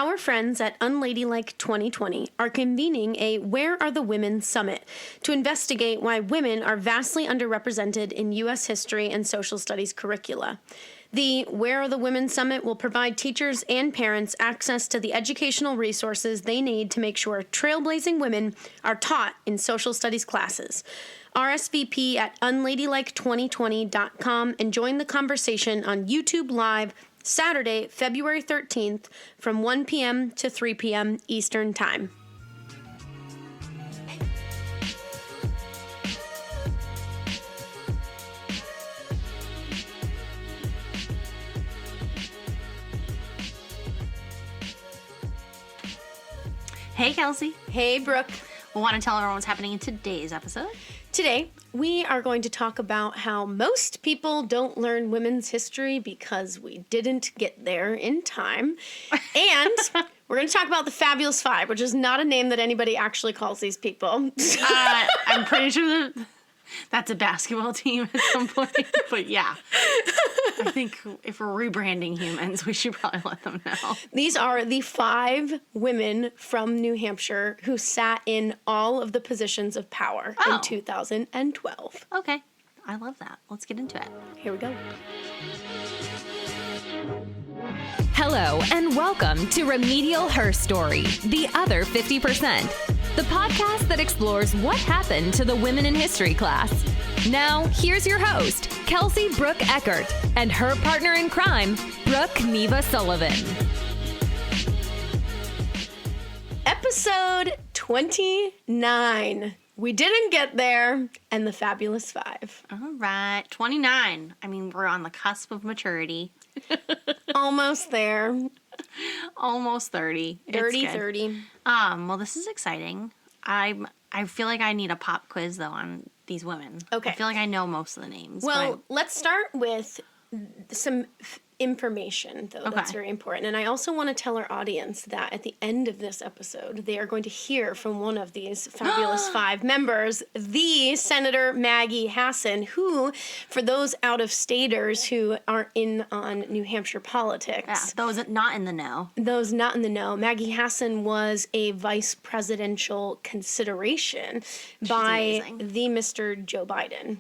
our friends at Unladylike 2020 are convening a Where Are the Women Summit to investigate why women are vastly underrepresented in U.S. history and social studies curricula. The Where Are the Women Summit will provide teachers and parents access to the educational resources they need to make sure trailblazing women are taught in social studies classes. RSVP at unladylike2020.com and join the conversation on YouTube Live Saturday, February 13th from 1 p.m. to 3 p.m. Eastern Time. Hey, Kelsie. Hey, Brooke. We want to tell everyone what's happening in today's episode. Today, we are going to talk about how most people don't learn women's history because we didn't get there in time. And we're going to talk about the Fabulous Five, which is not a name that anybody actually calls these people. I'm pretty sure that's a basketball team at some point. But yeah, I think if we're rebranding humans, we should probably let them know. These are the 5 women from New Hampshire who sat in all of the positions of power in 2012. Okay. I love that. Let's get into it. Here we go. Hello, and welcome to Remedial Herstory, the other 50%, the podcast that explores what happened to the women in history class. Now, here's your host, Kelsie Brooke Eckert, and her partner in crime, Brooke Neva Sullivan. Episode 29. We didn't get there, and the Fabulous Five. All right. 29. I mean, we're on the cusp of maturity. Almost there. Almost 30. Dirty 30. Well, this is exciting. I feel like I need a pop quiz, though, on these women. Okay. I feel like I know most of the names. Well, let's start with some information, though. Okay. That's very important. And I also want to tell our audience that at the end of this episode, they are going to hear from one of these Fabulous Five members, the Senator Maggie Hassan, who, for those out-of-staters who aren't in on New Hampshire politics. Yeah, those not in the know. Those not in the know, Maggie Hassan was a vice presidential consideration by amazing. the Mr. Joe Biden.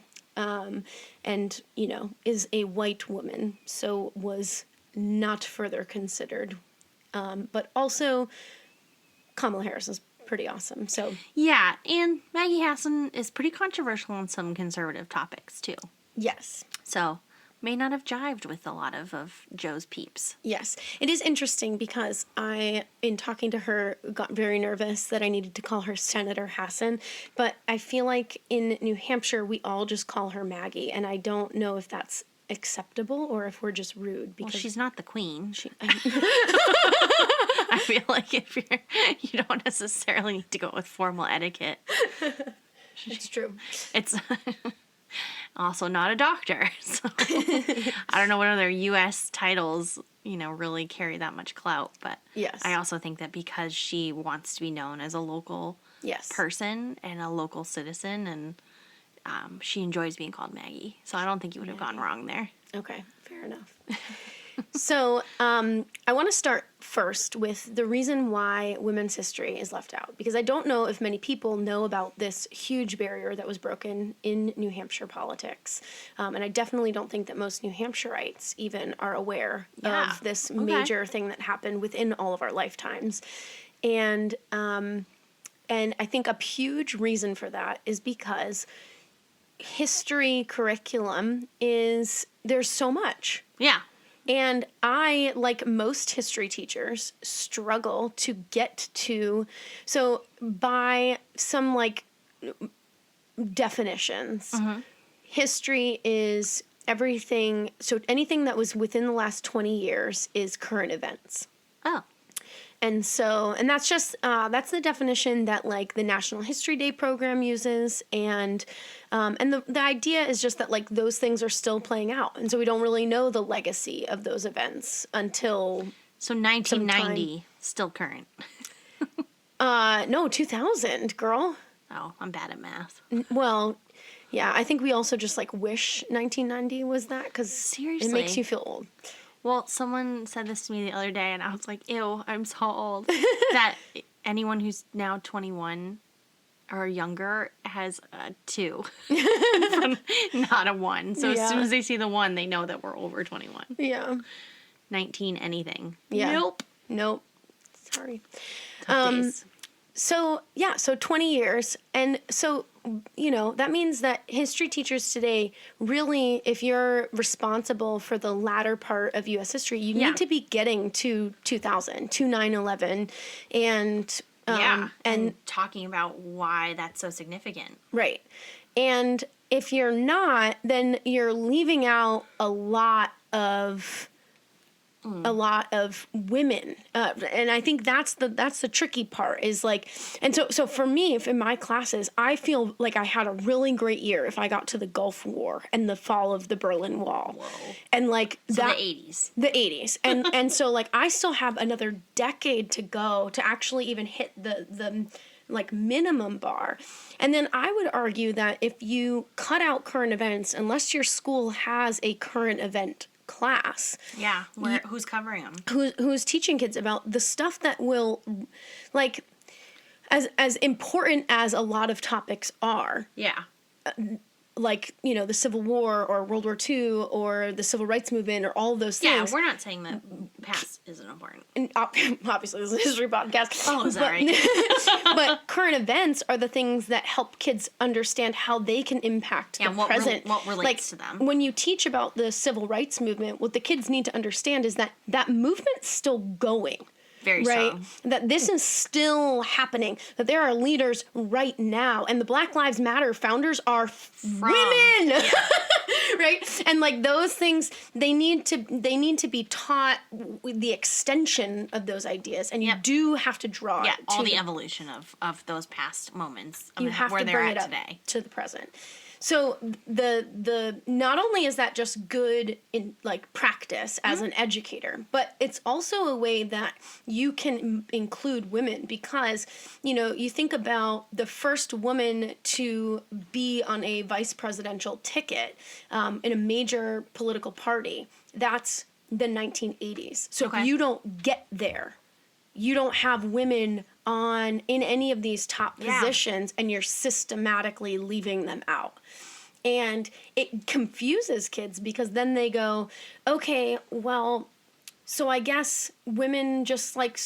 And, you know, is a white woman, so was not further considered. But also, Kamala Harris is pretty awesome, so. Yeah, and Maggie Hassan is pretty controversial on some conservative topics, too. Yes. So, may not have jived with a lot of Joe's peeps. Yes. It is interesting because I, in talking to her, got very nervous that I needed to call her Senator Hassan. But I feel like in New Hampshire, we all just call her Maggie. And I don't know if that's acceptable or if we're just rude. Because Well, she's not the queen. I feel like you don't necessarily need to go with formal etiquette. It's true. It's also not a doctor. So I don't know whether their U.S. titles, really carry that much clout. But Yes. I also think that because she wants to be known as a local person and a local citizen, and she enjoys being called Maggie. So I don't think you would have gone wrong there. Okay, fair enough. So I want to start first with the reason why women's history is left out, because I don't know if many people know about this huge barrier that was broken in New Hampshire politics. And I definitely don't think that most New Hampshireites even are aware of this major thing that happened within all of our lifetimes. And I think a huge reason for that is because history curriculum there's so much. Yeah. And I, like most history teachers, struggle to get to, so by some definitions, history is everything, so anything that was within the last 20 years is current events. Oh. And so, and that's just, that's the definition that the National History Day program uses. And the idea is just that those things are still playing out. And so we don't really know the legacy of those events until. So 1990, still current. No, 2000, girl. Oh, I'm bad at math. Well, yeah, I think we also just wish 1990 was that because Seriously. it makes you feel old. Well, someone said this to me the other day, and I was like, ew, I'm so old. That anyone who's now 21 or younger has a 2, not a 1. So as soon as they see the 1, they know that we're over 21. Yeah. 19 anything. Yeah. Nope. Sorry. Tough days. So 20 years. And so, that means that history teachers today, really, if you're responsible for the latter part of U.S. history, you need to be getting to 2000, to 9/11, and talking about why that's so significant. Right. And if you're not, then you're leaving out a lot of women, and I think that's the tricky part is like, and so for me, if in my classes, I feel like I had a really great year if I got to the Gulf War and the fall of the Berlin Wall. Whoa. And like so that, the 80s, and so like I still have another decade to go to actually even hit the like minimum bar. And then I would argue that if you cut out current events, unless your school has a current event class. Yeah, who's covering them? Who's teaching kids about the stuff that will, like, as important as a lot of topics are. Yeah. Like, the Civil War or World War II or the Civil Rights Movement or all of those things. Yeah, we're not saying that past isn't important. And obviously, this is a history podcast. Oh, is that right? But current events are the things that help kids understand how they can impact the present. What relates to them. When you teach about the Civil Rights Movement, what the kids need to understand is that movement's still going. Very right? so. That this is still happening. That there are leaders right now, and the Black Lives Matter founders are women, yeah. right? And like those things, they need to be taught the extension of those ideas, and you do have to draw all the evolution of those past moments. You have where to they're bring at it up today to the present. So the not only is that just good in like practice as an educator, but it's also a way that you can include women because, you think about the first woman to be on a vice presidential ticket in a major political party. That's the 1980s. So if you don't get there, you don't have women in any of these top positions, and you're systematically leaving them out. And it confuses kids because then they go, okay, well, so I guess women just like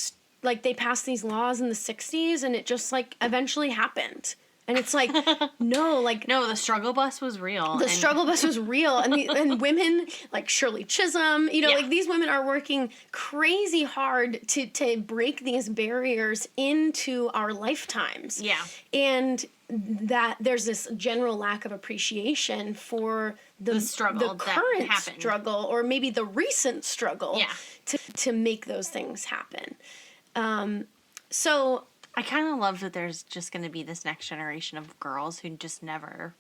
they passed these laws in the 60s and it just like eventually happened. And it's like, no, the struggle bus was real. The struggle bus was real. And women like Shirley Chisholm, like these women are working crazy hard to break these barriers into our lifetimes. Yeah. And that there's this general lack of appreciation for the struggle, the current that struggle, or maybe the recent struggle to make those things happen. So I kind of love that there's just going to be this next generation of girls who just never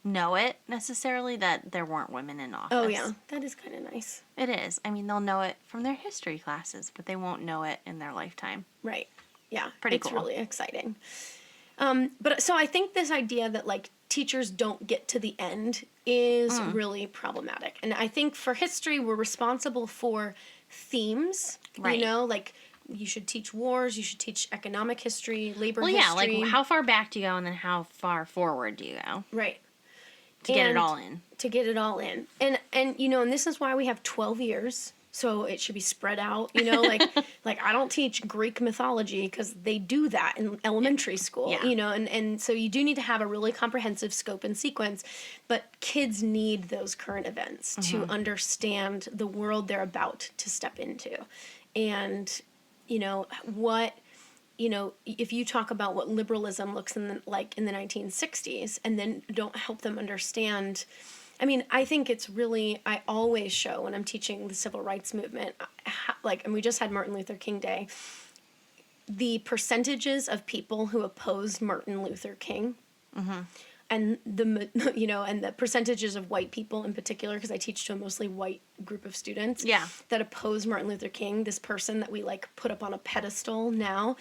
know it necessarily that there weren't women in office. Oh, yeah. That is kind of nice. It is. I mean, they'll know it from their history classes, but they won't know it in their lifetime. Right. Yeah. Pretty it's cool. It's really exciting. But so I think this idea that like teachers don't get to the end is really problematic. And I think for history, we're responsible for themes, right. Like you should teach wars, you should teach economic history, labor history. Well, yeah, like how far back do you go and then how far forward do you go? Right. To get it all in. To get it all in. And and this is why we have 12 years. So it should be spread out, like I don't teach Greek mythology because they do that in elementary school, and so you do need to have a really comprehensive scope and sequence, but kids need those current events to understand the world they're about to step into. And, if you talk about what liberalism looks like in the 1960s and then don't help them understand. I mean, I think it's really, I always show when I'm teaching the civil rights movement, and we just had Martin Luther King Day, the percentages of people who opposed Martin Luther King, and the percentages of white people in particular, because I teach to a mostly white group of students, that oppose Martin Luther King, this person that we like put up on a pedestal now,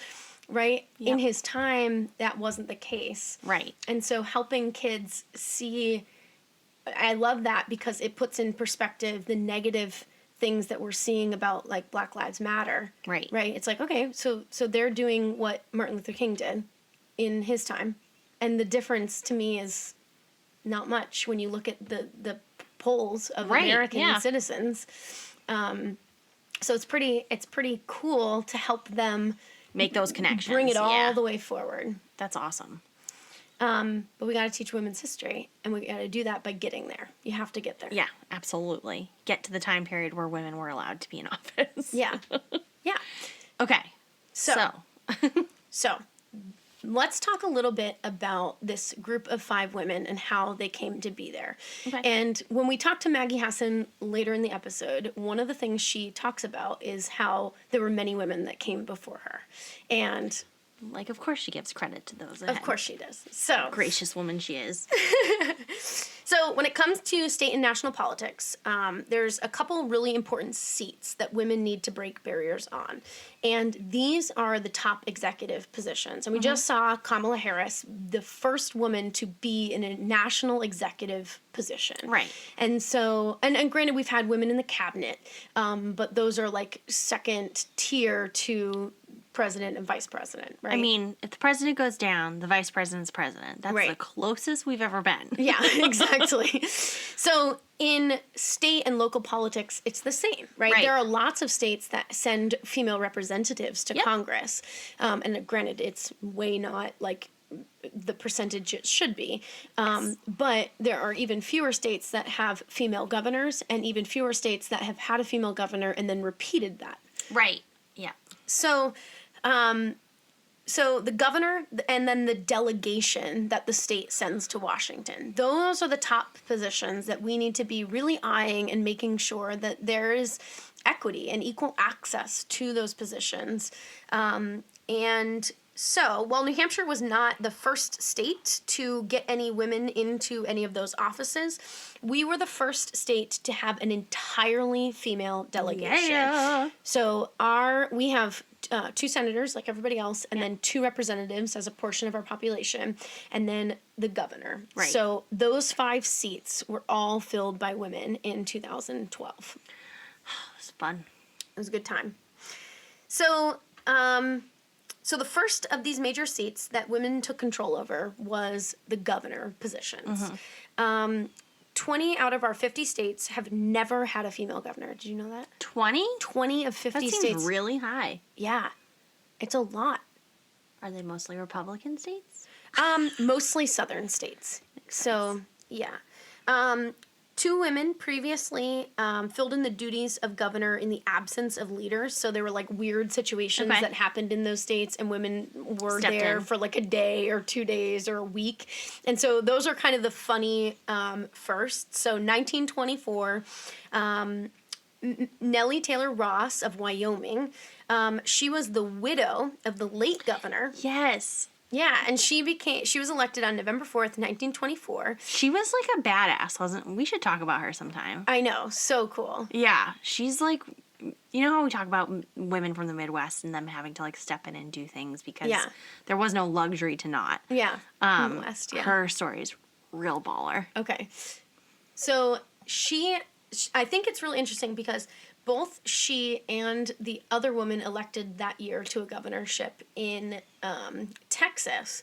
right? Yep. In his time, that wasn't the case. Right. And so helping kids see, I love that because it puts in perspective the negative things that we're seeing about like Black Lives Matter. Right. Right. It's like, okay, so they're doing what Martin Luther King did in his time. And the difference to me is not much when you look at the polls of American citizens. So it's pretty cool to help them make those connections. Bring it all the way forward. That's awesome. But we got to teach women's history, and we got to do that by getting there. You have to get there. Yeah, absolutely. Get to the time period where women were allowed to be in office. Yeah. Yeah. Okay. So let's talk a little bit about this group of 5 women and how they came to be there. Okay. And when we talk to Maggie Hassan later in the episode, one of the things she talks about is how there were many women that came before her. And like, of course she gives credit to those. Of course she does. So gracious woman she is. So when it comes to state and national politics, there's a couple really important seats that women need to break barriers on. And these are the top executive positions. And we just saw Kamala Harris, the first woman to be in a national executive position. Right. And so, and granted, we've had women in the cabinet, but those are like second tier to president and vice president, right? I mean, if the president goes down, the vice president's president. That's the closest we've ever been. Yeah, exactly. So in state and local politics, it's the same, right? There are lots of states that send female representatives to Congress. And granted, it's way not like the percentage it should be. But there are even fewer states that have female governors and even fewer states that have had a female governor and then repeated that. Right. Yeah. So the governor and then the delegation that the state sends to Washington, those are the top positions that we need to be really eyeing and making sure that there is equity and equal access to those positions. And so, while New Hampshire was not the first state to get any women into any of those offices, we were the first state to have an entirely female delegation. Yeah. So we have 2 senators like everybody else, and then 2 representatives as a portion of our population, and then the governor. Right. So those 5 seats were all filled by women in 2012. It was fun. It was a good time. So, so the first of these major seats that women took control over was the governor positions. 20 out of our 50 states have never had a female governor. Did you know that? 20? 20 of 50 that states. That seems really high. Yeah. It's a lot. Are they mostly Republican states? Mostly southern states. So, yeah. 2 women previously filled in the duties of governor in the absence of leaders. So there were like weird situations that happened in those states, and women were there for like a day or 2 days or a week. And so those are kind of the funny firsts. So 1924, Nellie Taylor Ross of Wyoming, she was the widow of the late governor. Yes. Yeah, and she was elected on November 4th, 1924. She was like a badass, wasn't we? Should talk about her sometime. I know, so cool. Yeah, she's like, you know how we talk about women from the Midwest and them having to like step in and do things because there was no luxury to not. Yeah, Midwest, her story is real baller. Okay, so I think it's really interesting because both she and the other woman elected that year to a governorship in Texas,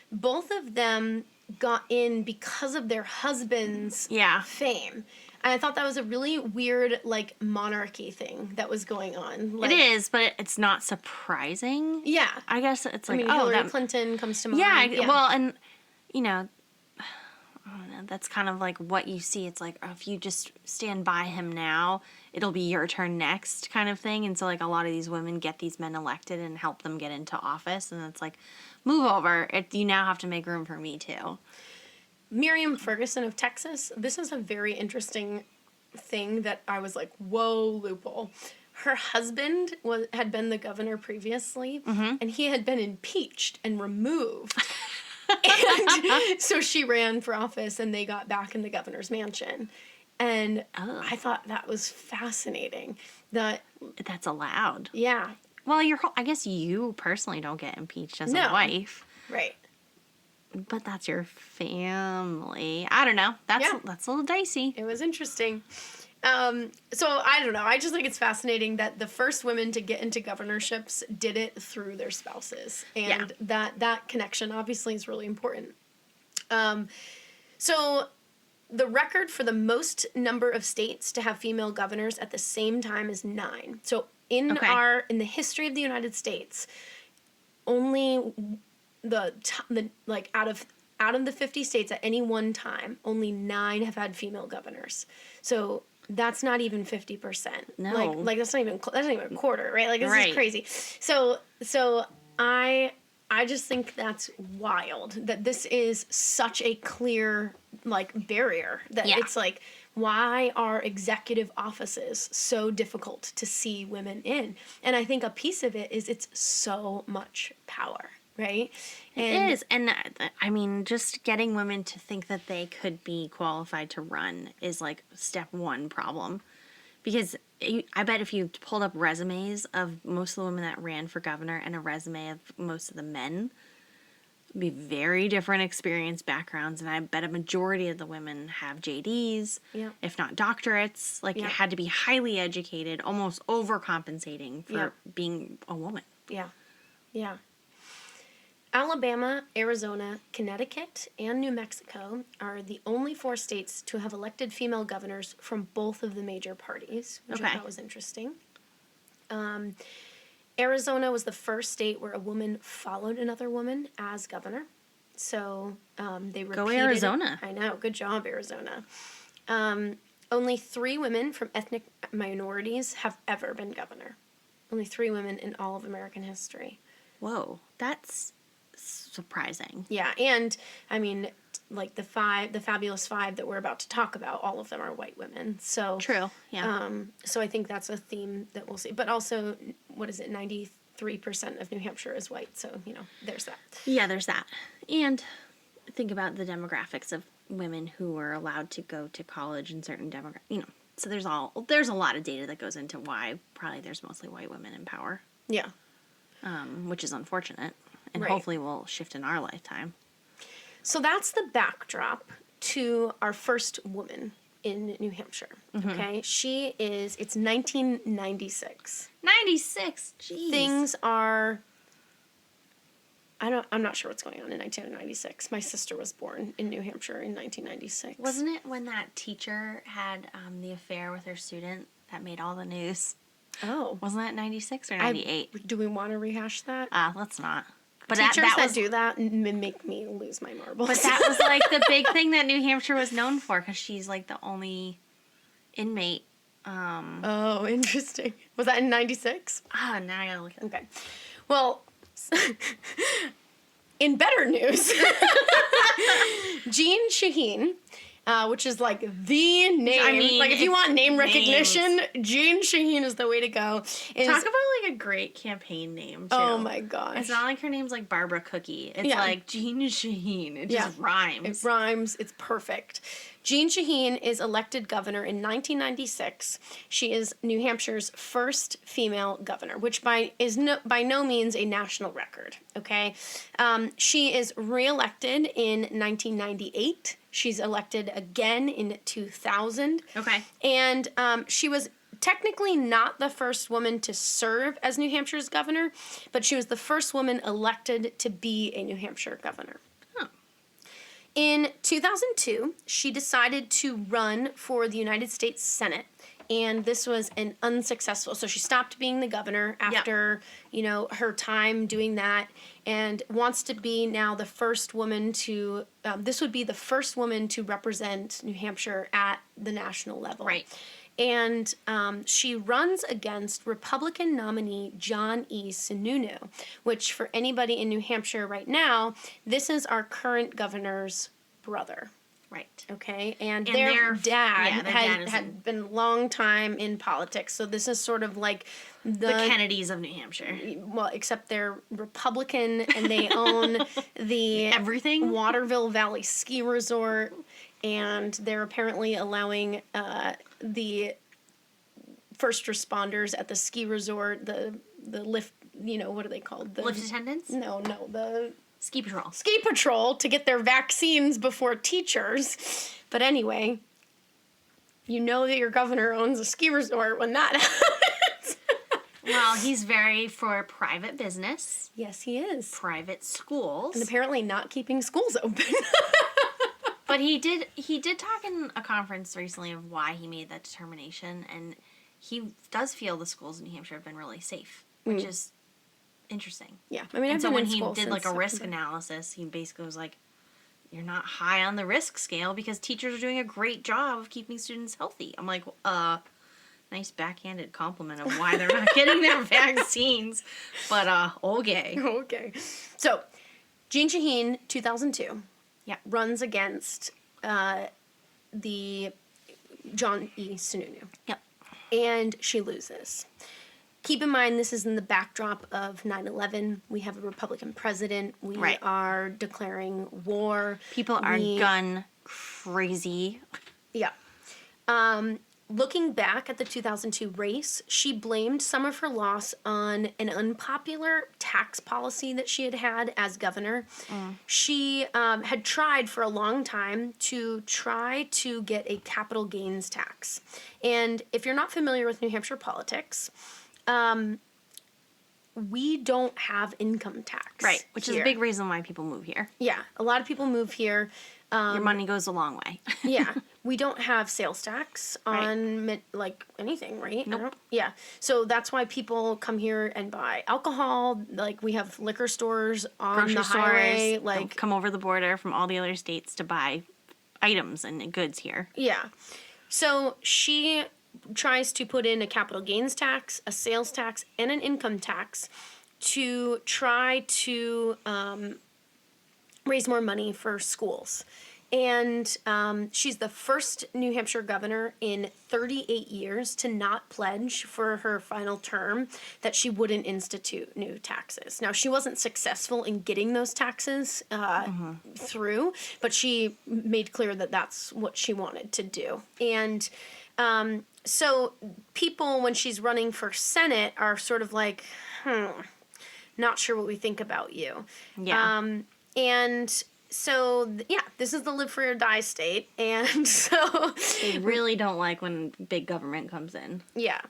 both of them got in because of their husband's fame. And I thought that was a really weird, like, monarchy thing that was going on. Like, it is, but it's not surprising. Yeah. I guess it's like, Hillary Clinton comes to mind. Yeah, well, and, you know, I don't know, that's kind of like what you see. It's like, if you just stand by him now, it'll be your turn next kind of thing. And so, like, a lot of these women get these men elected and help them get into office. And it's like, move over. You now have to make room for me, too. Miriam Ferguson of Texas, this is a very interesting thing that I was like, whoa, loophole. Her husband had been the governor previously, and he had been impeached and removed. And so she ran for office, and they got back in the governor's mansion. And I thought that was fascinating. That's allowed. Yeah. Well, I guess you personally don't get impeached as a wife. Right. But that's your family. I don't know. That's a little dicey. It was interesting. So I don't know. I just think it's fascinating that the first women to get into governorships did it through their spouses, and that connection obviously is really important. So the record for the most number of states to have female governors at the same time is 9. So in the history of the United States, only out of the 50 states at any one time, only 9 have had female governors. So that's not even 50%. No. Like that's not even a quarter, right? Like this is crazy. So I just think that's wild that this is such a clear barrier that it's like, why are executive offices so difficult to see women in? And I think a piece of it is it's so much power, right? It is. And I mean, just getting women to think that they could be qualified to run is like step 1 problem. Because I bet if you pulled up resumes of most of the women that ran for governor and a resume of most of the men, it'd be very different experience backgrounds. And I bet a majority of the women have JDs, if not doctorates. Like, it had to be highly educated, almost overcompensating for being a woman. Yeah. Yeah. Alabama, Arizona, Connecticut, and New Mexico are the only 4 states to have elected female governors from both of the major parties, which I thought was interesting. Arizona was the first state where a woman followed another woman as governor. So they repeated. Go Arizona. I know. Good job, Arizona. Only 3 women from ethnic minorities have ever been governor. Only 3 women in all of American history. Whoa, that's surprising. Yeah, and I mean, like the fabulous 5 that we're about to talk about, all of them are white women. So true. Yeah. So I think that's a theme that we'll see. But also, 93% of New Hampshire is white. So there's that. Yeah, there's that. And think about the demographics of women who are allowed to go to college in certain So there's a lot of data that goes into why probably there's mostly white women in power. Yeah. Which is unfortunate. And hopefully will shift in our lifetime. So that's the backdrop to our first woman in New Hampshire. Mm-hmm. Okay? It's 1996. 96? Jeez. Things are... I'm not sure what's going on in 1996. My sister was born in New Hampshire in 1996. Wasn't it when that teacher had the affair with her student that made all the news? Oh. Wasn't that 96 or 98? Do we want to rehash that? Let's not. But Teachers that do that make me lose my marbles. But that was like the big thing that New Hampshire was known for, because she's like the only inmate. Oh, interesting. Was that in 96? Now I gotta look at it. Okay. Well, in better news, Jean Shaheen, which is like the name. I mean, like if you want name recognition, Jean Shaheen is the way to go. Talk about like a great campaign name, too. Oh my gosh. It's not like her name's like Barbara Cookie. It's like Jean Shaheen. It just rhymes. It rhymes. It's perfect. Jean Shaheen is elected governor in 1996. She is New Hampshire's first female governor, which by no means a national record, okay? She is reelected in 1998. She's elected again in 2000. Okay. And she was technically not the first woman to serve as New Hampshire's governor, but she was the first woman elected to be a New Hampshire governor. In 2002, she decided to run for the United States Senate, and this was an unsuccessful. So she stopped being the governor after, her time doing that, and wants to be now the first woman to. This would be the first woman to represent New Hampshire at the national level. Right. And she runs against Republican nominee John E. Sununu, which for anybody in New Hampshire right now, this is our current governor's brother. Right. Okay. And their dad had had been a long time in politics. So this is sort of like the Kennedys of New Hampshire. Well, except they're Republican and they own the everything Waterville Valley Ski Resort. And they're apparently allowing the first responders at the ski resort, the lift, what are they called? The lift attendants? No, the ski patrol. Ski patrol to get their vaccines before teachers. But anyway, you know that your governor owns a ski resort when that happens. Well, he's very for private business, Yes, he is. private schools. And apparently not keeping schools open. But he did talk in a conference recently of why he made that determination, and he does feel the schools in New Hampshire have been really safe, which is interesting. Yeah, I mean, And I've so been when in he school did like a since risk September. analysis, he basically was like, "You're not high on the risk scale because teachers are doing a great job of keeping students healthy." I'm like, nice backhanded compliment of why they're not getting their vaccines, but okay. Okay. So, Jean Shaheen, 2002, Yeah. runs against the John E. Sununu. Yep. And she loses. Keep in mind, this is in the backdrop of 9/11. We have a Republican president. We Right. are declaring war. People are gun crazy. Yeah. Looking back at the 2002 race, she blamed some of her loss on an unpopular tax policy that she had had as governor. She had tried for a long time to try to get a capital gains tax. And if you're not familiar with New Hampshire politics, we don't have income tax. Right, which is a here. big reason why people move here. Yeah, a lot of people move here. Your money goes a long way. Yeah, we don't have sales tax on like anything, right? Nope. Yeah, so that's why people come here and buy alcohol. Like we have liquor stores on Grocery the stores highway. like come over the border from all the other states to buy items and goods here. Yeah, so she tries to put in a capital gains tax, a sales tax, and an income tax to try to raise more money for schools. And she's the first New Hampshire governor in 38 years to not pledge for her final term that she wouldn't institute new taxes. Now, she wasn't successful in getting those taxes through, but she made clear that that's what she wanted to do. And so people, when she's running for Senate, are sort of like, not sure what we think about you. Yeah. And so, yeah, this is the live free or die state. And so, They really don't like when big government comes in. yeah.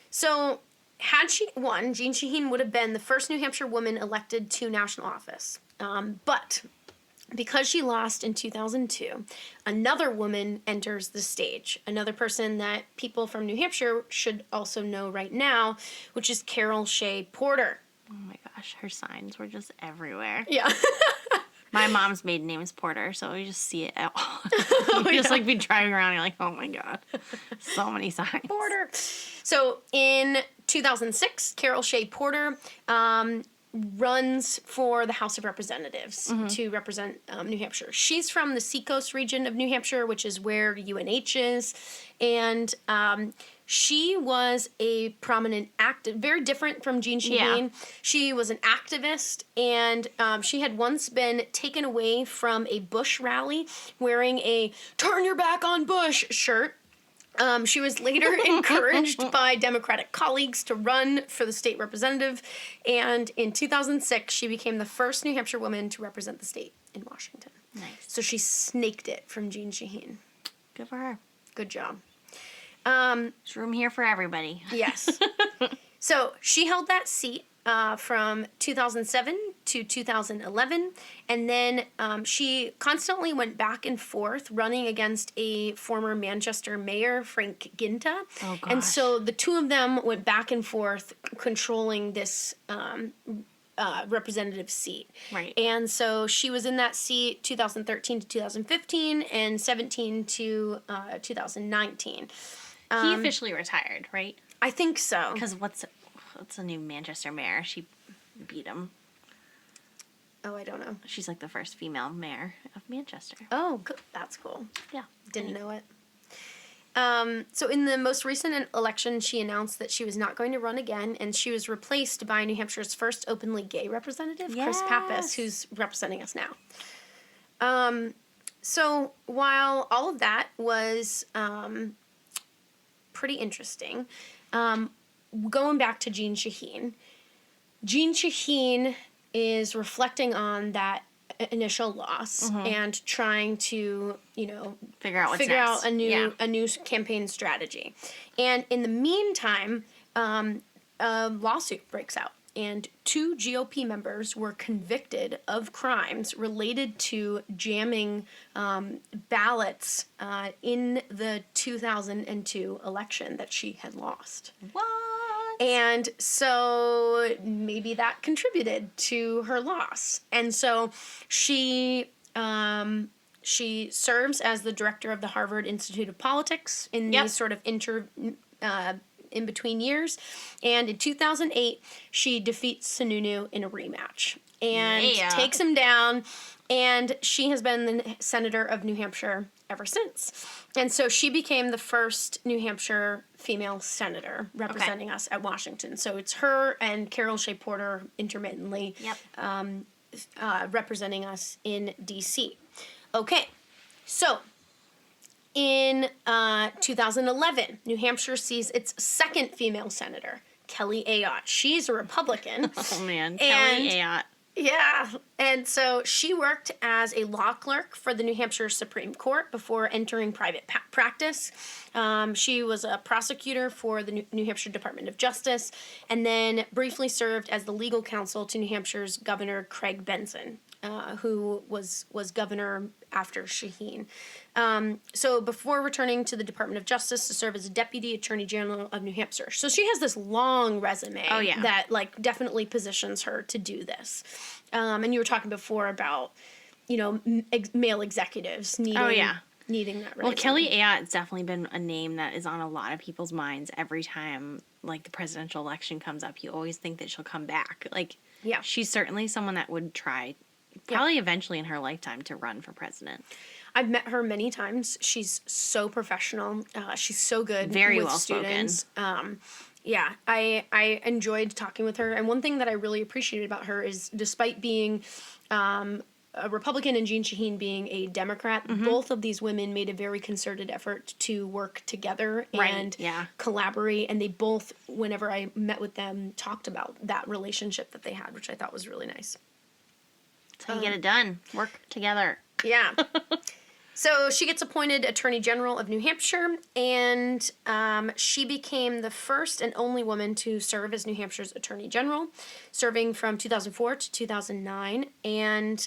So, had she won, Jean Shaheen would have been the first New Hampshire woman elected to national office. But because she lost in 2002, another woman enters the stage. Another person that people from New Hampshire should also know right now, which is Carol Shea Porter. Oh my gosh, her signs were just everywhere. Yeah. My mom's maiden name is Porter, so we just see it all. You just like be driving around, and you're like, oh my god, so many signs. Porter. So in 2006, Carol Shea Porter runs for the House of Representatives to represent New Hampshire. She's from the Seacoast region of New Hampshire, which is where UNH is, and she was a prominent very different from Jean Shaheen. Yeah. She was an activist, and she had once been taken away from a Bush rally wearing a "Turn Your Back on Bush" shirt. She was later encouraged by Democratic colleagues to run for the state representative, and in 2006, she became the first New Hampshire woman to represent the state in Washington. Nice. So she snaked it from Jean Shaheen. Good for her. Good job. There's room here for everybody. Yes. So she held that seat from 2007 to 2011, and then she constantly went back and forth running against a former Manchester mayor, Frank Ginta. Oh, gosh. And so the two of them went back and forth controlling this representative seat. Right. And so she was in that seat 2013 to 2015 and 17 to 2019. He officially retired, right? I think so. Because what's a new Manchester mayor? She beat him. Oh, I don't know. She's like the first female mayor of Manchester. Oh, that's cool. Yeah. Didn't know it. So in the most recent election, she announced that she was not going to run again, and she was replaced by New Hampshire's first openly gay representative, Chris Pappas, who's representing us now. So while all of that was pretty interesting, going back to Jean Shaheen is reflecting on that initial loss and trying to, Figure out what's figure next. out a new campaign strategy. And in the meantime, a lawsuit breaks out. And 2 GOP members were convicted of crimes related to jamming ballots in the 2002 election that she had lost. What? And so maybe that contributed to her loss. And so she serves as the director of the Harvard Institute of Politics in these sort of in between years. And in 2008, she defeats Sununu in a rematch and takes him down. And she has been the senator of New Hampshire ever since. And so she became the first New Hampshire female senator representing us at Washington. So it's her and Carol Shea Porter intermittently representing us in D.C. Okay, so in 2011, New Hampshire sees its second female senator, Kelly Ayotte. She's a Republican. Oh, man. Kelly Ayotte. Yeah. And so she worked as a law clerk for the New Hampshire Supreme Court before entering private practice. She was a prosecutor for the New Hampshire Department of Justice and then briefly served as the legal counsel to New Hampshire's Governor Craig Benson, who was governor after Shaheen. So before returning to the Department of Justice to serve as a Deputy Attorney General of New Hampshire. So she has this long resume that definitely positions her to do this. And you were talking before about, male executives needing needing that resume. Well, Kelly Ayotte's definitely been a name that is on a lot of people's minds every time, the presidential election comes up. You always think that she'll come back. She's certainly someone that would try, probably eventually in her lifetime, to run for president. I've met her many times. She's so professional. She's so good Very with well students. spoken. I enjoyed talking with her. And one thing that I really appreciated about her is despite being a Republican and Jean Shaheen being a Democrat, both of these women made a very concerted effort to work together and collaborate. And they both, whenever I met with them, talked about that relationship that they had, which I thought was really nice. That's how you get it done. Work together. Yeah. So she gets appointed Attorney General of New Hampshire, and she became the first and only woman to serve as New Hampshire's Attorney General, serving from 2004 to 2009. And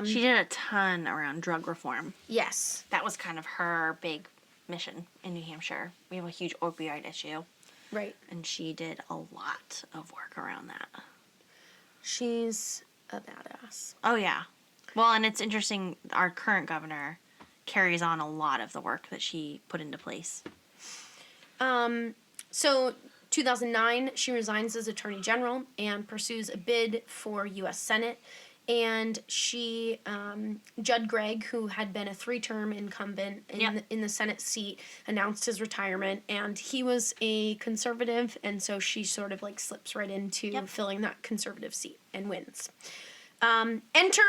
she did a ton around drug reform. Yes. That was kind of her big mission in New Hampshire. We have a huge opioid issue. Right. And she did a lot of work around that. She's a badass. Oh, yeah. Well, and it's interesting, our current governor carries on a lot of the work that she put into place. So 2009, she resigns as Attorney General and pursues a bid for U.S. Senate. And she, Judd Gregg, who had been a 3-term incumbent in the Senate seat, announced his retirement. And he was a conservative, and so she sort of slips right into filling that conservative seat and wins. Enter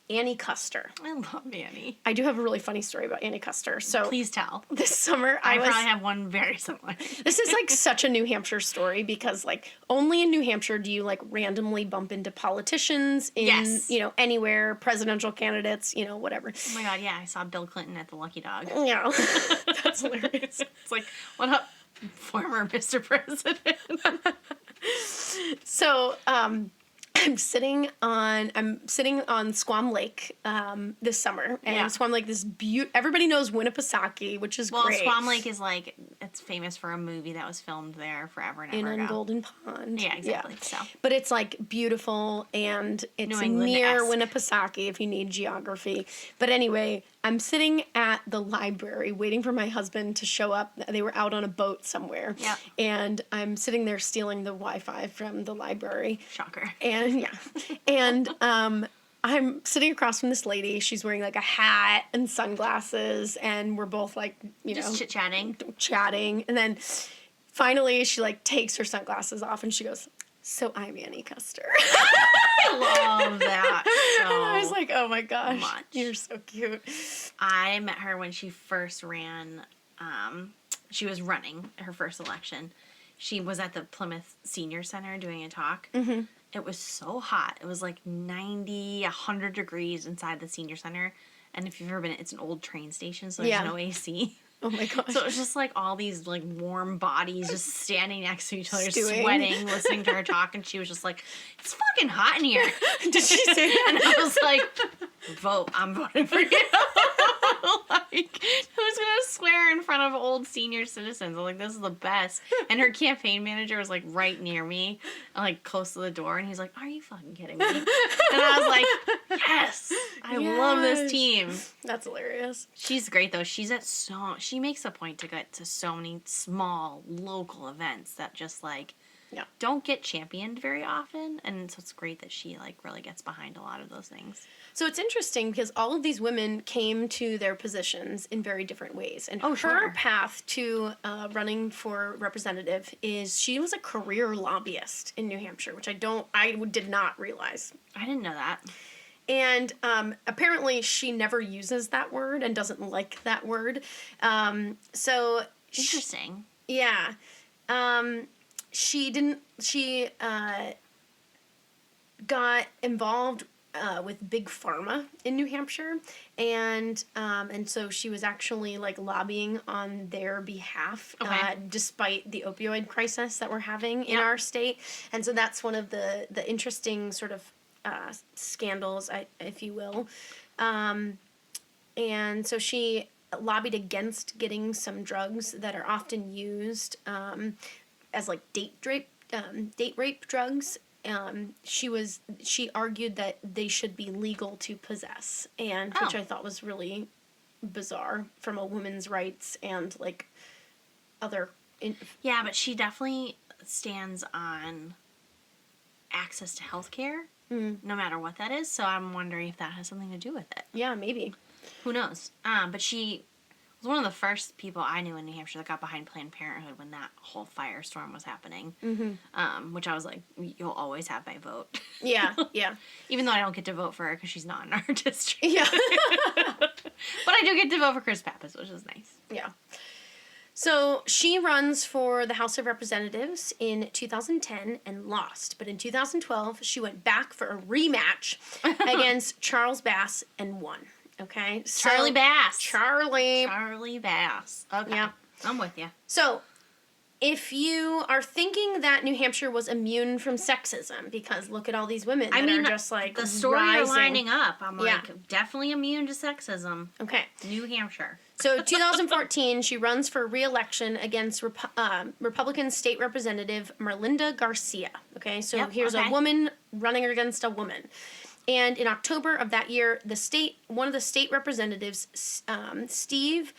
Annie Custer. I love Annie. I do have a really funny story about Annie Custer. So please tell. This summer I probably have one very similar. This is such a New Hampshire story because only in New Hampshire do you randomly bump into politicians in anywhere, presidential candidates, whatever. Oh my god, yeah, I saw Bill Clinton at the Lucky Dog. Yeah. That's hilarious. It's what up, former Mr. President? So, I'm sitting on Squam Lake this summer, and Squam Lake everybody knows Winnipesaukee, which is great. Well, Squam Lake is it's famous for a movie that was filmed there forever and ever ago. In Golden Pond. Yeah, exactly. Yeah. So, but it's beautiful, and it's near Winnipesaukee if you need geography. But anyway, I'm sitting at the library waiting for my husband to show up. They were out on a boat somewhere. Yeah. And I'm sitting there stealing the Wi-Fi from the library. Shocker. And I'm sitting across from this lady. She's wearing a hat and sunglasses, and we're both just chit-chatting. Chatting. And then finally she takes her sunglasses off and she goes, "So I'm Annie Custer." I love that. So and I was like, oh my gosh, much. You're so cute. I met her when she first ran. She was running her first election. She was at the Plymouth Senior Center doing a talk. Mm-hmm. it was so hot. It was like 90, 100 degrees inside the senior center. And if you've ever been, it's an old train station, so there's no AC. Oh my gosh. So it was just like all these like warm bodies just standing next to each other, Stewing. sweating, listening to her talk, and she was just like, "It's fucking hot in here." Did she say that? And I was like, "Vote! I'm voting for you." Like, who's gonna swear in front of old senior citizens? I'm like, this is the best. And her campaign manager was like right near me, like close to the door, and he's like, "Are you fucking kidding me?" And I was like, "Yes, I love this team." That's hilarious. She's great though. She makes a point to get to so many small local events that just like don't get championed very often, and so it's great that she like really gets behind a lot of those things. So it's interesting because all of these women came to their positions in very different ways. And her sure. path to running for representative is she was a career lobbyist in New Hampshire, which I did not realize. I didn't know that. And apparently she never uses that word and doesn't like that word. So Interesting. She got involved with Big Pharma in New Hampshire, and so she was actually like lobbying on their behalf, despite the opioid crisis that we're having in our state. And so that's one of the interesting sort of scandals, if you will. And so she lobbied against getting some drugs that are often used as like date rape drugs. She argued that they should be legal to possess, and which I thought was really bizarre from a woman's rights and like other. Yeah, but she definitely stands on access to health care, no matter what that is. So I'm wondering if that has something to do with it. Yeah, maybe. Who knows? But she was one of the first people I knew in New Hampshire that got behind Planned Parenthood when that whole firestorm was happening. Which I was like, you'll always have my vote. Yeah, yeah. Even though I don't get to vote for her because she's not in our district. Yeah. But I do get to vote for Chris Pappas, which is nice. Yeah. So she runs for the House of Representatives in 2010 and lost. But in 2012, she went back for a rematch against Charles Bass and won. Okay? So, Charlie Bass. Charlie Bass. Okay. Yeah. I'm with you. So, if you are thinking that New Hampshire was immune from sexism, because look at all these women that are just like the story rising. you're lining up, I'm like, definitely immune to sexism. Okay. New Hampshire. So 2014, she runs for re-election against Republican State Representative Merlinda Garcia. Okay, so here's a woman running against a woman. And in October of that year, one of the state representatives, Steve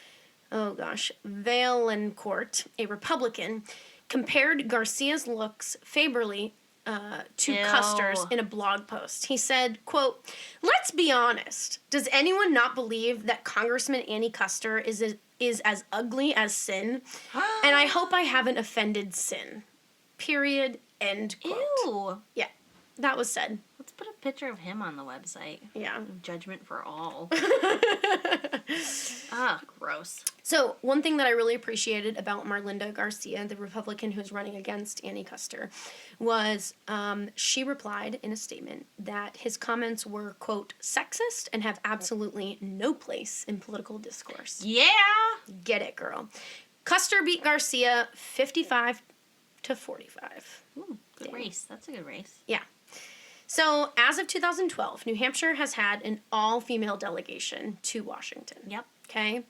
Valencourt, a Republican, compared Garcia's looks favorably to Custer's in a blog post. He said, quote, "Let's be honest. Does anyone not believe that Congressman Annie Custer is as ugly as sin? And I hope I haven't offended sin. Period. End quote." Ew. Yeah, that was said. Let's put a picture of him on the website. Yeah. Judgment for all. Gross. So one thing that I really appreciated about Merlinda Garcia, the Republican who's running against Annie Custer, was she replied in a statement that his comments were, quote, sexist and have absolutely no place in political discourse. Yeah. Get it, girl. Custer beat Garcia 55 to 45. Ooh, good race. That's a good race. Yeah. So, as of 2012, New Hampshire has had an all-female delegation to Washington. Yep. Okay?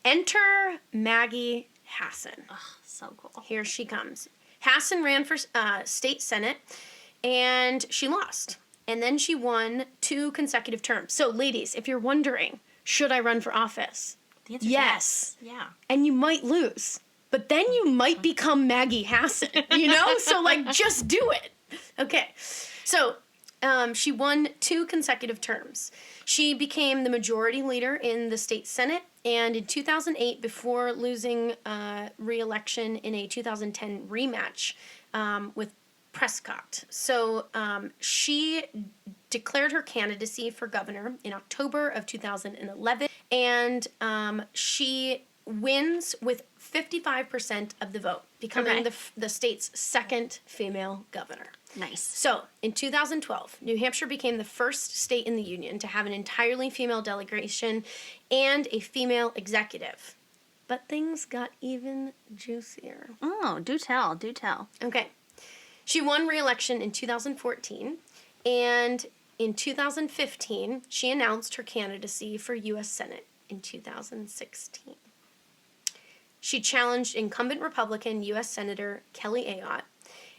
Enter Maggie Hassan. Ugh, so cool. Here she comes. Hassan ran for state senate, and she lost. And then she won 2 consecutive terms. So, ladies, if you're wondering, should I run for office? The answer is yes. Yeah. And you might lose. But then you might become Maggie Hassan, you know? So, like, just do it. Okay. So, she won 2 consecutive terms. She became the majority leader in the state senate, and in 2008, before losing re-election in a 2010 rematch with Prescott. So, she declared her candidacy for governor in October of 2011, and she wins with 55% of the vote, becoming the state's second female governor. Nice. So, in 2012, New Hampshire became the first state in the Union to have an entirely female delegation and a female executive. But things got even juicier. Oh, do tell. Okay. She won re-election in 2014, and in 2015, she announced her candidacy for U.S. Senate in 2016. She challenged incumbent Republican U.S. Senator Kelly Ayotte,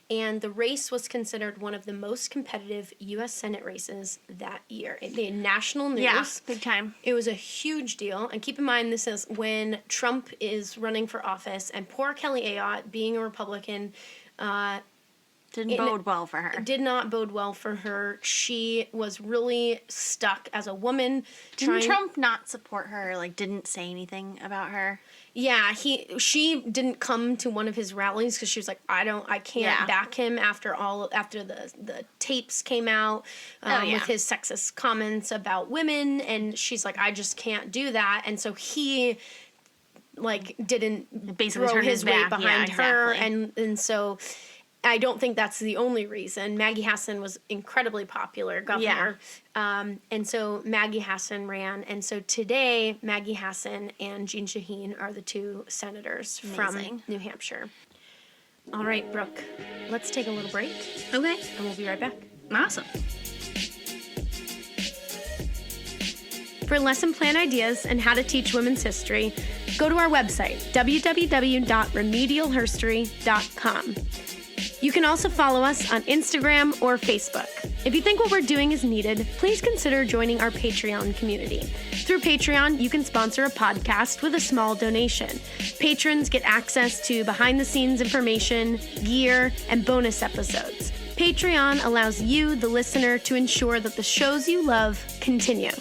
and the race was considered one of the most competitive U.S. Senate races that year. It made national news. Yeah, big time. It was a huge deal. And keep in mind, this is when Trump is running for office, and poor Kelly Ayotte, being a Republican, Didn't bode well for her. did not bode well for her. She was really stuck as a woman. Didn't Trump not support her? Like, didn't say anything about her? Yeah, she didn't come to one of his rallies because she was like, I can't back him after the tapes came out with his sexist comments about women, and she's like, I just can't do that, and so he didn't basically throw turned his weight back behind her, exactly. and so. I don't think that's the only reason. Maggie Hassan was incredibly popular governor. And so Maggie Hassan ran. And so today, Maggie Hassan and Jean Shaheen are the two senators from New Hampshire. All right, Brooke, let's take a little break. Okay. And we'll be right back. Awesome. For lesson plan ideas and how to teach women's history, go to our website, www.remedialherstory.com. You can also follow us on Instagram or Facebook. If you think what we're doing is needed, please consider joining our Patreon community. Through Patreon, you can sponsor a podcast with a small donation. Patrons get access to behind-the-scenes information, gear, and bonus episodes. Patreon allows you, the listener, to ensure that the shows you love continue.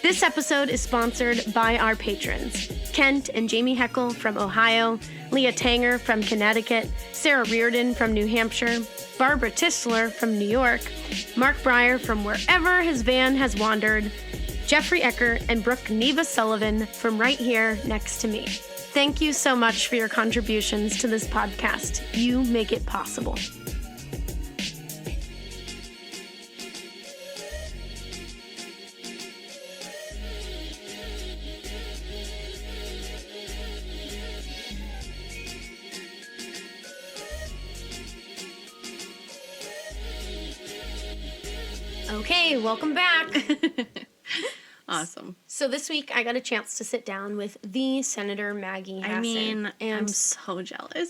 This episode is sponsored by our patrons, Kent and Jamie Heckel from Ohio, Leah Tanger from Connecticut, Sarah Reardon from New Hampshire, Barbara Tisler from New York, Mark Breyer from wherever his van has wandered, Jeffrey Eckert and Brooke Neva Sullivan from right here next to me. Thank you so much for your contributions to this podcast. You make it possible. Okay, welcome back. Awesome. So this week I got a chance to sit down with the Senator Maggie Hassan. I mean, and I'm so jealous.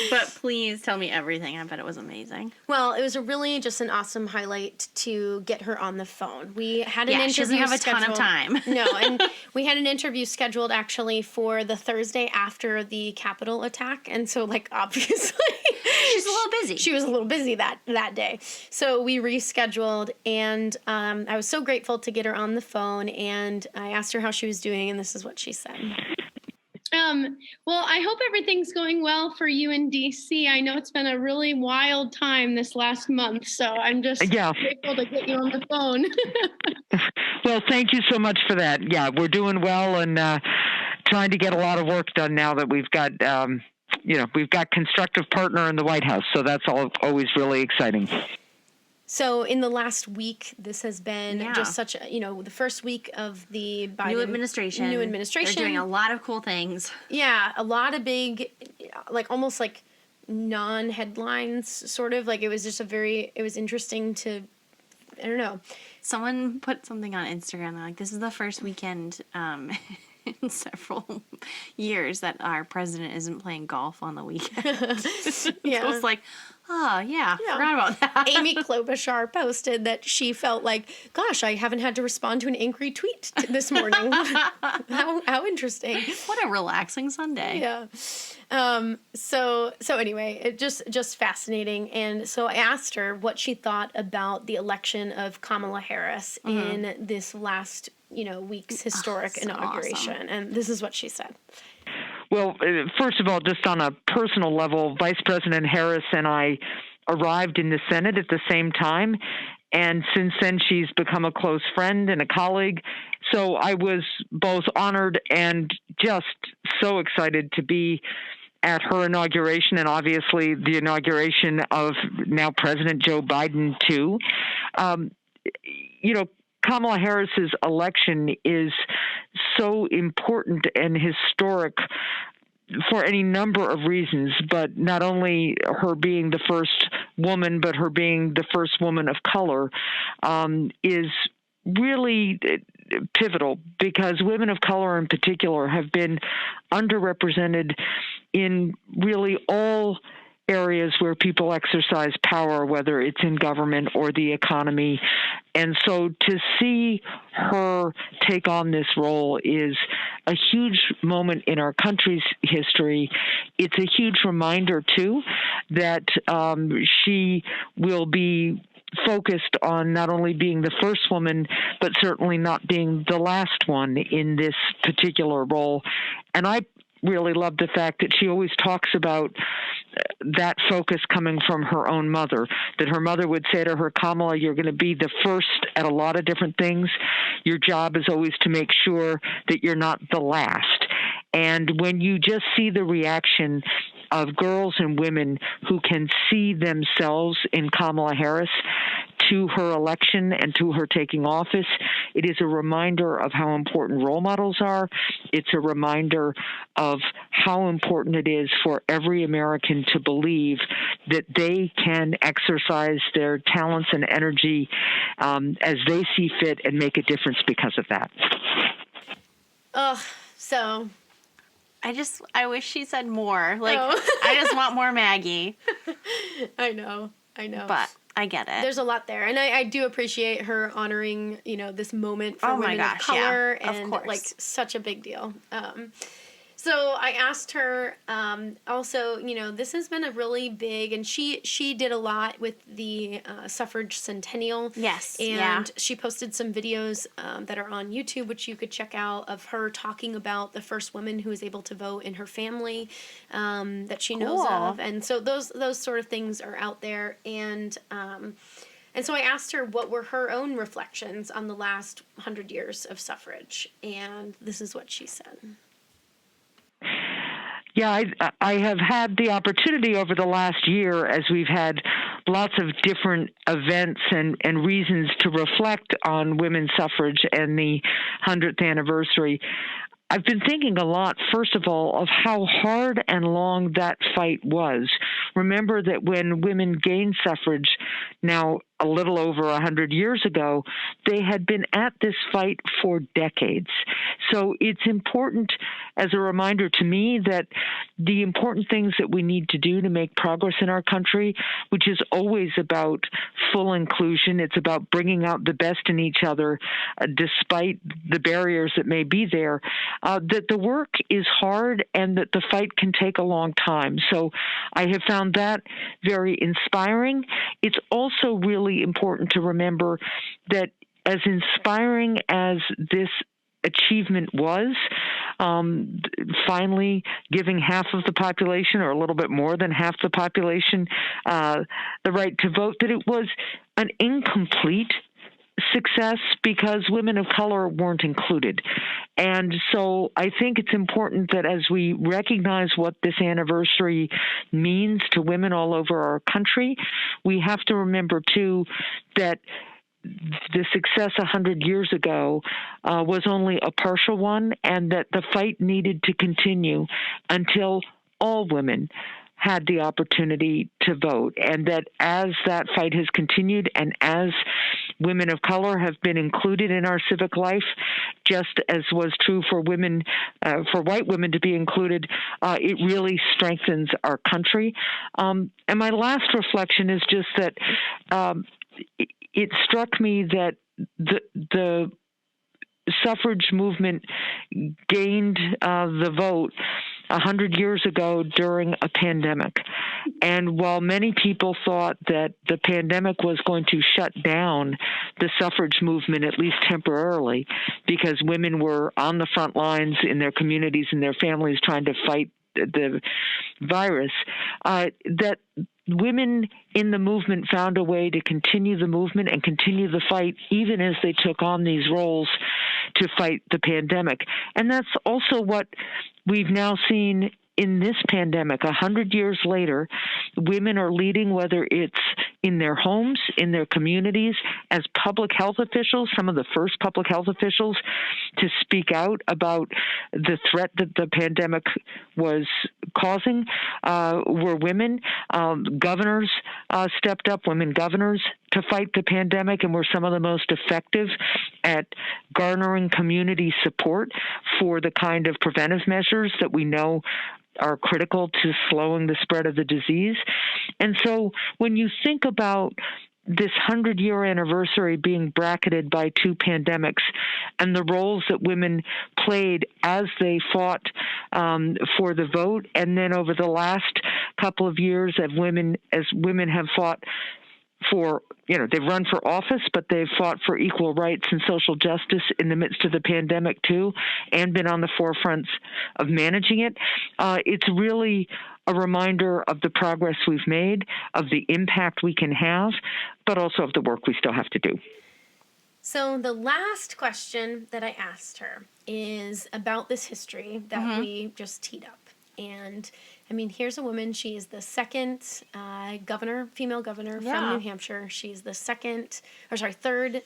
But please tell me everything. I bet it was amazing. Well, it was really just an awesome highlight to get her on the phone. We had an interview she doesn't have a ton of time. No, and we had an interview scheduled actually for the Thursday after the Capitol attack, and so obviously she's a little busy. She was a little busy that day. So we rescheduled, and I was so grateful to get her on the phone, and I asked her how she was doing, and this is what she said. Well, I hope everything's going well for you in DC. I know it's been a really wild time this last month, so I'm just grateful to get you on the phone. Well, thank you so much for that. Yeah, we're doing well and trying to get a lot of work done now that we've got, we've got constructive partner in the White House. So that's always really exciting. So in the last week, this has been just such a, the first week of the Biden New administration. They're doing a lot of cool things. Yeah, a lot of big, almost non-headlines, sort of. It was just it was interesting to, I don't know. Someone put something on Instagram. They're like, this is the first weekend in several years that our president isn't playing golf on the weekend. Yeah. I was like, oh, yeah, forgot about that. Amy Klobuchar posted that she felt like, gosh, I haven't had to respond to an angry tweet this morning. How interesting. What a relaxing Sunday. Yeah. So anyway, it just fascinating. And so I asked her what she thought about the election of Kamala Harris in this last, week's historic inauguration. Awesome. And this is what she said. Well, first of all, just on a personal level, Vice President Harris and I arrived in the Senate at the same time. And since then, she's become a close friend and a colleague. So I was both honored and just so excited to be at her inauguration, and obviously the inauguration of now President Joe Biden too. Kamala Harris's election is so important and historic for any number of reasons, but not only her being the first woman, but her being the first woman of color is really pivotal, because women of color in particular have been underrepresented in really all areas where people exercise power, whether it's in government or the economy. And so to see her take on this role is a huge moment in our country's history. It's a huge reminder, too, that she will be focused on not only being the first woman, but certainly not being the last one in this particular role. And I really love the fact that she always talks about that focus coming from her own mother, that her mother would say to her, Kamala, you're going to be the first at a lot of different things. Your job is always to make sure that you're not the last. And when you just see the reaction of girls and women who can see themselves in Kamala Harris to her election and to her taking office, it is a reminder of how important role models are. It's a reminder of how important it is for every American to believe that they can exercise their talents and energy as they see fit and make a difference because of that. So I wish she said more. I just want more Maggie. I know. But I get it. There's a lot there. And I do appreciate her honoring, this moment for women of color, and such a big deal. So I asked her, also, this has been a really big, and she did a lot with the Suffrage Centennial. Yes. And she posted some videos that are on YouTube, which you could check out, of her talking about the first woman who was able to vote in her family that she knows of. And so those sort of things are out there. And so I asked her what were her own reflections on the last 100 years of suffrage. And this is what she said. Yeah, I have had the opportunity over the last year, as we've had lots of different events and reasons to reflect on women's suffrage and the 100th anniversary. I've been thinking a lot, first of all, of how hard and long that fight was. Remember that when women gained suffrage now a little over 100 years ago, they had been at this fight for decades. So it's important as a reminder to me that the important things that we need to do to make progress in our country, which is always about full inclusion, it's about bringing out the best in each other, despite the barriers that may be there, that the work is hard and that the fight can take a long time. So I have found that very inspiring. It's also really important to remember that as inspiring as this achievement was, finally giving half of the population, or a little bit more than half the population, the right to vote, that it was an incomplete success because women of color weren't included. And so I think it's important that as we recognize what this anniversary means to women all over our country, we have to remember, too, that the success 100 years ago was only a partial one, and that the fight needed to continue until all women had the opportunity to vote, and that as that fight has continued and as women of color have been included in our civic life, just as was true for women, for white women to be included, it really strengthens our country. And my last reflection is just that it struck me that the suffrage movement gained the vote 100 years ago during a pandemic. And while many people thought that the pandemic was going to shut down the suffrage movement, at least temporarily, because women were on the front lines in their communities and their families trying to fight the virus, that women in the movement found a way to continue the movement and continue the fight, even as they took on these roles to fight the pandemic. And that's also what we've now seen in this pandemic, 100 years later, women are leading, whether it's in their homes, in their communities, as public health officials, some of the first public health officials to speak out about the threat that the pandemic was causing were women. Governors stepped up, women governors, to fight the pandemic, and were some of the most effective at garnering community support for the kind of preventive measures that we know are critical to slowing the spread of the disease. And so when you think about this 100-year anniversary being bracketed by two pandemics and the roles that women played as they fought for the vote, and then over the last couple of years as women have fought for, they've run for office, but they've fought for equal rights and social justice in the midst of the pandemic too, and been on the forefronts of managing it. It's really a reminder of the progress we've made, of the impact we can have, but also of the work we still have to do. So the last question that I asked her is about this history that we just teed up. And I mean, here's a woman. She is the second female governor from New Hampshire. She's the third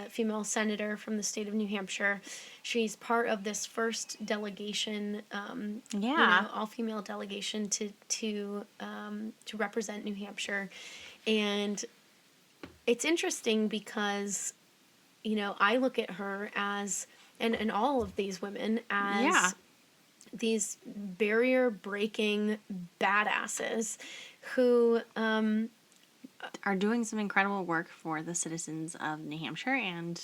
female senator from the state of New Hampshire. She's part of this first delegation, all-female delegation to represent New Hampshire. And it's interesting because, I look at her as, and all of these women as these barrier-breaking badasses who are doing some incredible work for the citizens of New Hampshire and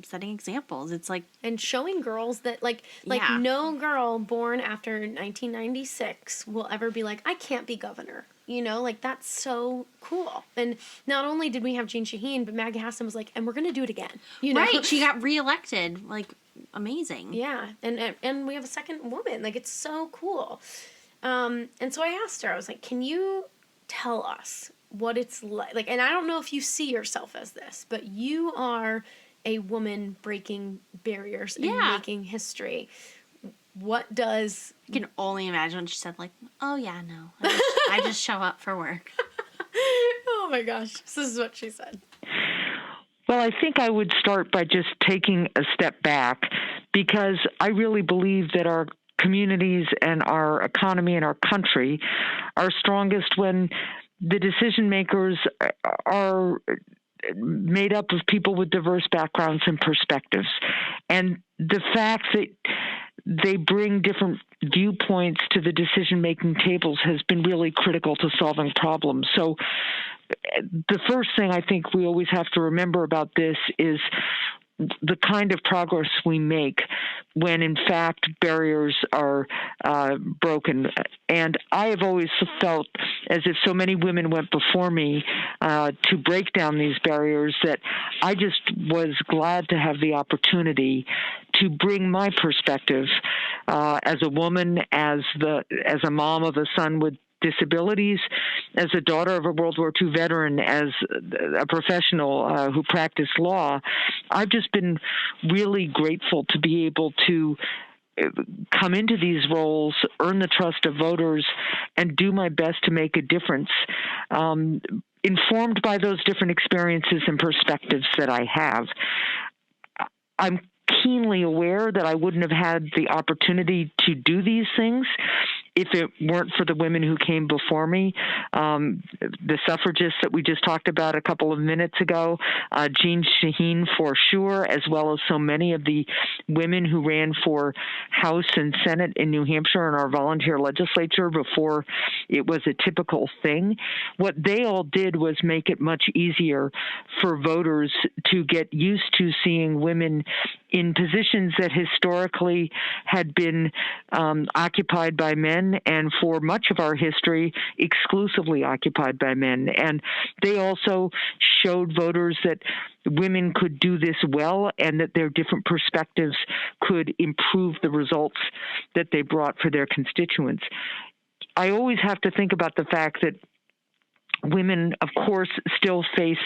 setting examples. It's like, and showing girls that no girl born after 1996 will ever be like, I can't be governor. That's so cool. And not only did we have Jean Shaheen, but Maggie Hassan was like, and we're going to do it again. Right. She got reelected. Amazing. Yeah. And we have a second woman. It's so cool. And so I asked her, I was like, can you tell us what it's like? And I don't know if you see yourself as this, but you are a woman breaking barriers and making history. What does... You can only imagine when she said, oh, yeah, no. I just show up for work. Oh, my gosh. This is what she said. Well, I think I would start by just taking a step back, because I really believe that our communities and our economy and our country are strongest when the decision makers are made up of people with diverse backgrounds and perspectives. And the fact that they bring different viewpoints to the decision-making tables has been really critical to solving problems. So the first thing I think we always have to remember about this is the kind of progress we make when, in fact, barriers are broken. And I have always felt as if so many women went before me to break down these barriers that I just was glad to have the opportunity to bring my perspective as a woman, as a mom of a son with disabilities, as a daughter of a World War II veteran, as a professional who practiced law. I've just been really grateful to be able to come into these roles, earn the trust of voters, and do my best to make a difference, informed by those different experiences and perspectives that I have. I'm keenly aware that I wouldn't have had the opportunity to do these things if it weren't for the women who came before me, the suffragists that we just talked about a couple of minutes ago, Jean Shaheen for sure, as well as so many of the women who ran for House and Senate in New Hampshire in our volunteer legislature before it was a typical thing. What they all did was make it much easier for voters to get used to seeing women in positions that historically had been occupied by men, and for much of our history, exclusively occupied by men. And they also showed voters that women could do this well and that their different perspectives could improve the results that they brought for their constituents. I always have to think about the fact that Women, of course, still face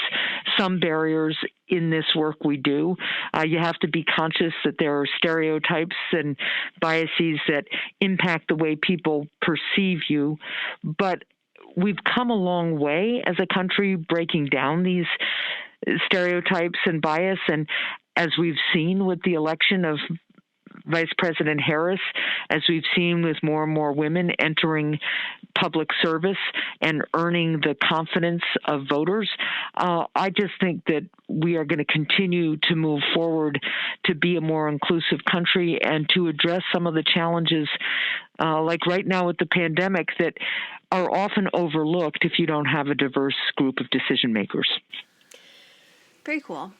some barriers in this work we do. You have to be conscious that there are stereotypes and biases that impact the way people perceive you. But we've come a long way as a country breaking down these stereotypes and bias. And as we've seen with the election of Vice President Harris, as we've seen with more and more women entering public service and earning the confidence of voters, I just think that we are going to continue to move forward to be a more inclusive country and to address some of the challenges, like right now with the pandemic, that are often overlooked if you don't have a diverse group of decision makers. Very cool.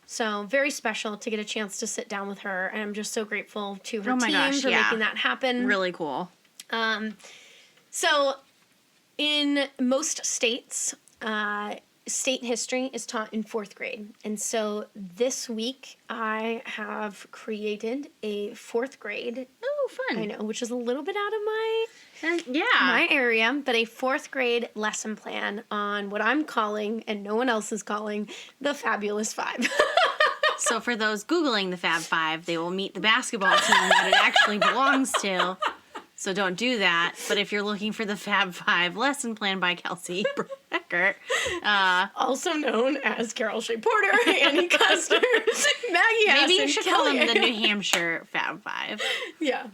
So very special to get a chance to sit down with her, and I'm just so grateful to her team for yeah. making that happen. Really cool. So in most states, state history is taught in 4th grade. And so this week I have created a 4th grade. Oh, fun. I know, which is a little bit out of my my area, but a 4th grade lesson plan on what I'm calling, and no one else is calling, the Fabulous 5. So for those Googling the Fab 5, they will meet the basketball team that it actually belongs to. So don't do that. But if you're looking for the Fab 5 lesson plan by Kelsie Eckert, also known as Carol Shea Porter, Annie Custer, Maggie Hassan, maybe you should call them the New Hampshire Fab 5. Yeah.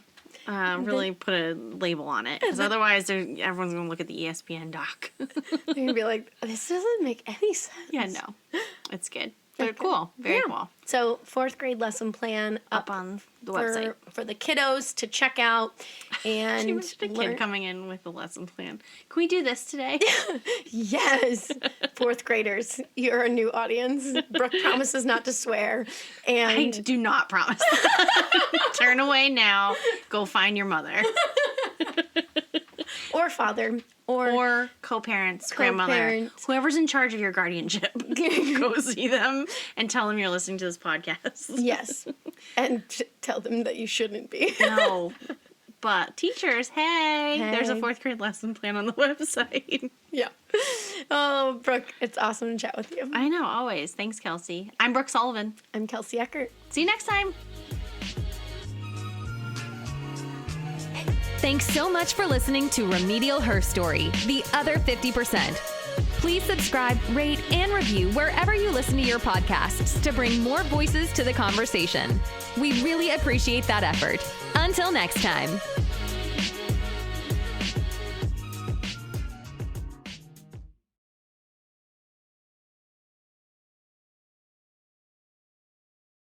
Really put a label on it, because otherwise everyone's going to look at the ESPN doc. They're going to be like, this doesn't make any sense. Yeah, no. It's good. But cool. Very cool. So 4th grade lesson plan Up on the website. For the kiddos to check out. And She was a kid coming in with a lesson plan. Can we do this today? Yes. 4th graders, you're a new audience. Brooke promises not to swear. And I do not promise that. Turn away now. Go find your mother. Or father. Or co-parents, grandmother, whoever's in charge of your guardianship. Go see them and tell them you're listening to this podcast. Yes. And tell them that you shouldn't be. No. But teachers, hey, there's a 4th grade lesson plan on the website. Yeah. Oh, Brooke, it's awesome to chat with you. I know, always. Thanks, Kelsie. I'm Brooke Sullivan. I'm Kelsie Eckert. See you next time. Thanks so much for listening to Remedial Herstory, the other 50%. Please subscribe, rate, and review wherever you listen to your podcasts to bring more voices to the conversation. We really appreciate that effort. Until next time.